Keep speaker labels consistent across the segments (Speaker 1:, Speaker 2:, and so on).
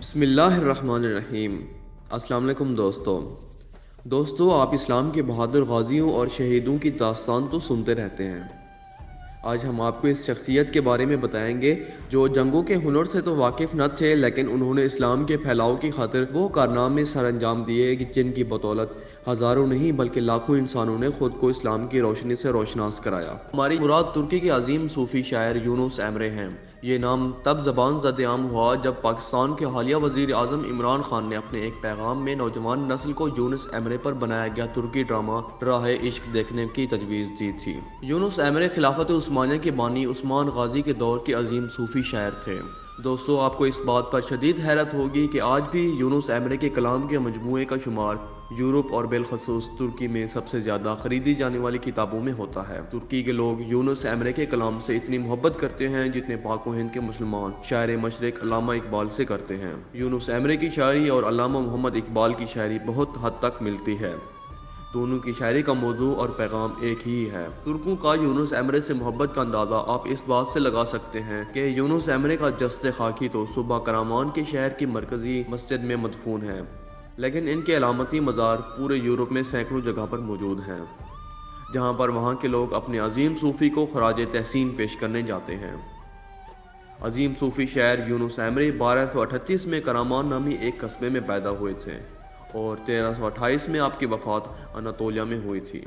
Speaker 1: بسم اللہ الرحمن الرحیم۔ السلام علیکم دوستو آپ اسلام کے بہادر غازیوں اور شہیدوں کی داستان تو سنتے رہتے ہیں۔ آج ہم آپ کو اس شخصیت کے بارے میں بتائیں گے جو جنگوں کے ہنر سے تو واقف نہ تھے، لیکن انہوں نے اسلام کے پھیلاؤ کی خاطر وہ کارنامے سر انجام دیے جن کی بدولت ہزاروں نہیں بلکہ لاکھوں انسانوں نے خود کو اسلام کی روشنی سے روشناس کرایا۔ ہماری مراد ترکی کے عظیم صوفی شاعر یونس ایمرے ہیں۔ یہ نام تب زبان زد عام ہوا جب پاکستان کے حالیہ وزیر اعظم عمران خان نے اپنے ایک پیغام میں نوجوان نسل کو یونس ایمرے پر بنایا گیا ترکی ڈرامہ راہ عشق دیکھنے کی تجویز دی تھی۔ یونس ایمرے خلافت عثمانیہ کے بانی عثمان غازی کے دور کے عظیم صوفی شاعر تھے۔ دوستو آپ کو اس بات پر شدید حیرت ہوگی کہ آج بھی یونس ایمرے کے کلام کے مجموعے کا شمار یورپ اور بالخصوص ترکی میں سب سے زیادہ خریدی جانے والی کتابوں میں ہوتا ہے۔ ترکی کے لوگ یونس ایمرے کے کلام سے اتنی محبت کرتے ہیں جتنے پاک و ہند کے مسلمان شاعر مشرق علامہ اقبال سے کرتے ہیں۔ یونس ایمرے کی شاعری اور علامہ محمد اقبال کی شاعری بہت حد تک ملتی ہے۔ دونوں کی شاعری کا موضوع اور پیغام ایک ہی ہے۔ ترکوں کا یونس ایمرے سے محبت کا اندازہ آپ اس بات سے لگا سکتے ہیں کہ یونس ایمرے کا جسد خاکی تو صوبہ کرامان کے شہر کی مرکزی مسجد میں مدفون ہے، لیکن ان کے علامتی مزار پورے یورپ میں سینکڑوں جگہ پر موجود ہیں، جہاں پر وہاں کے لوگ اپنے عظیم صوفی کو خراج تحسین پیش کرنے جاتے ہیں۔ عظیم صوفی شاعر یونس ایمرے 1238 میں کرامان نامی ایک قصبے میں پیدا ہوئے تھے اور 1328 میں آپ کی وفات اناتولیہ میں ہوئی تھی۔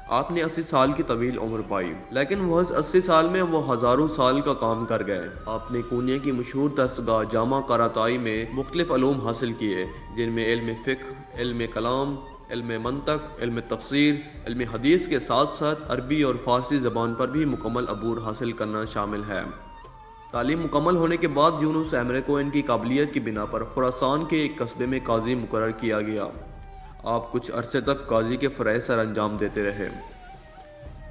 Speaker 1: آپ نے 80 سال کی طویل عمر پائی، لیکن وہ 80 سال میں وہ ہزاروں سال کا کام کر گئے۔ آپ نے کونیا کی مشہور دستگاہ جامع کاراتائی میں مختلف علوم حاصل کیے، جن میں علم فقہ، علم کلام، علم منطق، علم تفسیر، علم حدیث کے ساتھ ساتھ عربی اور فارسی زبان پر بھی مکمل عبور حاصل کرنا شامل ہے۔ تعلیم مکمل ہونے کے بعد یونس ایمرے کو ان کی قابلیت کی بنا پر خراسان کے ایک قصبے میں قاضی مقرر کیا گیا۔ آپ کچھ عرصے تک قاضی کے فرائض سر انجام دیتے رہے۔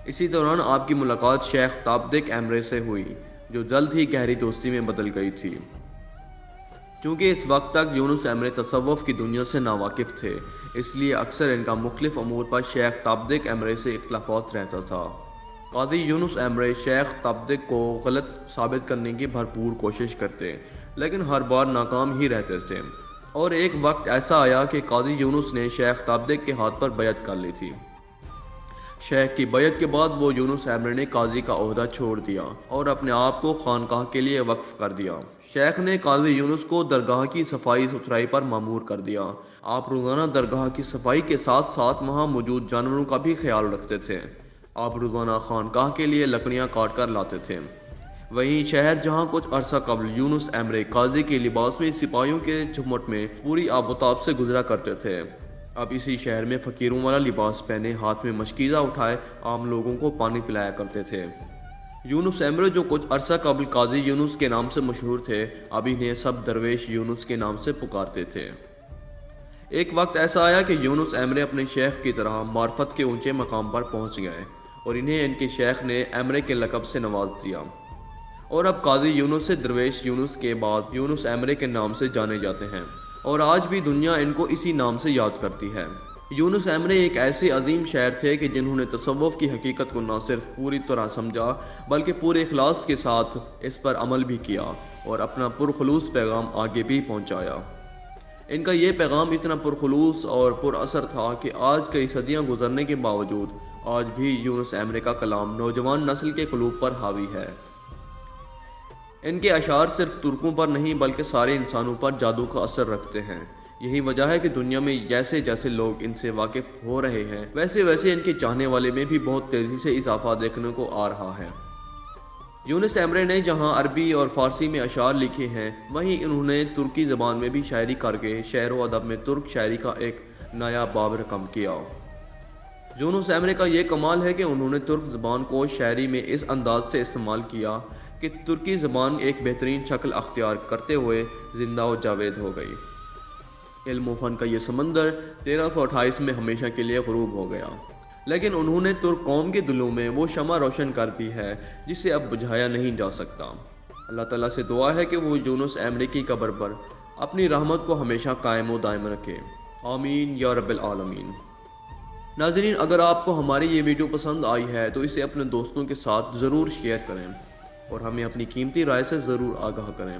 Speaker 1: اسی دوران آپ کی ملاقات شیخ تابدک ایمرے سے ہوئی، جو جلد ہی گہری دوستی میں بدل گئی تھی۔ چونکہ اس وقت تک یونس ایمرے تصوف کی دنیا سے ناواقف تھے، اس لیے اکثر ان کا مختلف امور پر شیخ تابدک ایمرے سے اختلافات رہتا تھا۔ قاضی یونس ایمرے شیخ تابدک کو غلط ثابت کرنے کی بھرپور کوشش کرتے، لیکن ہر بار ناکام ہی رہتے تھے، اور ایک وقت ایسا آیا کہ قاضی یونس نے شیخ تابدک کے ہاتھ پر بیعت کر لی تھی۔ شیخ کی بیعت کے بعد وہ یونس ایمرے نے قاضی کا عہدہ چھوڑ دیا اور اپنے آپ کو خانقاہ کے لیے وقف کر دیا۔ شیخ نے قاضی یونس کو درگاہ کی صفائی ستھرائی پر مامور کر دیا۔ آپ روزانہ درگاہ کی صفائی کے ساتھ ساتھ وہاں موجود جانوروں کا بھی خیال رکھتے تھے۔ آپ روزانہ خانقاہ کے لیے لکڑیاں کاٹ کر لاتے تھے۔ وہیں شہر جہاں کچھ عرصہ قبل یونس ایمرے قاضی کے لباس میں سپاہیوں کے جھمٹ میں پوری آب و تاب سے گزرا کرتے تھے، اب اسی شہر میں فقیروں والا لباس پہنے ہاتھ میں مشکیزہ اٹھائے عام لوگوں کو پانی پلایا کرتے تھے۔ یونس ایمرے جو کچھ عرصہ قبل قاضی یونس کے نام سے مشہور تھے، اب انہیں سب درویش یونس کے نام سے پکارتے تھے۔ ایک وقت ایسا آیا کہ یونس ایمرے اپنے شیخ کی طرح معرفت کے اونچے مقام پر پہنچ گئے اور انہیں ان کے شیخ نے ایمرے کے لقب سے نواز دیا، اور اب قاضی یونس سے درویش یونس کے بعد یونس ایمرے کے نام سے جانے جاتے ہیں، اور آج بھی دنیا ان کو اسی نام سے یاد کرتی ہے۔ یونس ایمرے ایک ایسے عظیم شاعر تھے کہ جنہوں نے تصوف کی حقیقت کو نہ صرف پوری طرح سمجھا بلکہ پورے اخلاص کے ساتھ اس پر عمل بھی کیا اور اپنا پرخلوص پیغام آگے بھی پہنچایا۔ ان کا یہ پیغام اتنا پرخلوص اور پر اثر تھا کہ آج کئی صدیاں گزرنے کے باوجود آج بھی یونس ایمرے کا کلام نوجوان نسل کے قلوب پر حاوی ہے۔ ان کے اشعار صرف ترکوں پر نہیں بلکہ سارے انسانوں پر جادو کا اثر رکھتے ہیں۔ یہی وجہ ہے کہ دنیا میں جیسے جیسے لوگ ان سے واقف ہو رہے ہیں، ویسے ویسے ان کے چاہنے والے میں بھی بہت تیزی سے اضافہ دیکھنے کو آ رہا ہے۔ یونس ایمرے نے جہاں عربی اور فارسی میں اشعار لکھے ہیں، وہیں انہوں نے ترکی زبان میں بھی شاعری کر کے شعر و ادب میں ترک شاعری کا ایک نیا باب رقم کیا۔ یونس ایمرے کا یہ کمال ہے کہ انہوں نے ترک زبان کو شاعری میں اس انداز سے استعمال کیا کہ ترکی زبان ایک بہترین شکل اختیار کرتے ہوئے زندہ و جاوید ہو گئی۔ علم و فن کا یہ سمندر 1328 میں ہمیشہ کے لیے غروب ہو گیا، لیکن انہوں نے ترک قوم کے دلوں میں وہ شمع روشن کر دی ہے جسے اب بجھایا نہیں جا سکتا۔ اللہ تعالیٰ سے دعا ہے کہ وہ یونس ایمرے کی قبر پر اپنی رحمت کو ہمیشہ قائم و دائم رکھے، آمین یا رب العالمین۔ ناظرین، اگر آپ کو ہماری یہ ویڈیو پسند آئی ہے تو اسے اپنے دوستوں کے ساتھ ضرور شیئر کریں اور ہمیں اپنی قیمتی رائے سے ضرور آگاہ کریں۔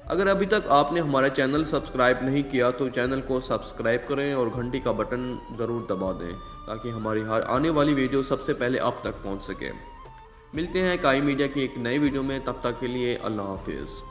Speaker 1: اگر ابھی تک آپ نے ہمارا چینل سبسکرائب نہیں کیا تو چینل کو سبسکرائب کریں اور گھنٹی کا بٹن ضرور دبا دیں تاکہ ہماری ہر آنے والی ویڈیو سب سے پہلے آپ تک پہنچ سکے۔ ملتے ہیں کائی میڈیا کی ایک نئی ویڈیو میں، تب تک کے لیے اللہ حافظ۔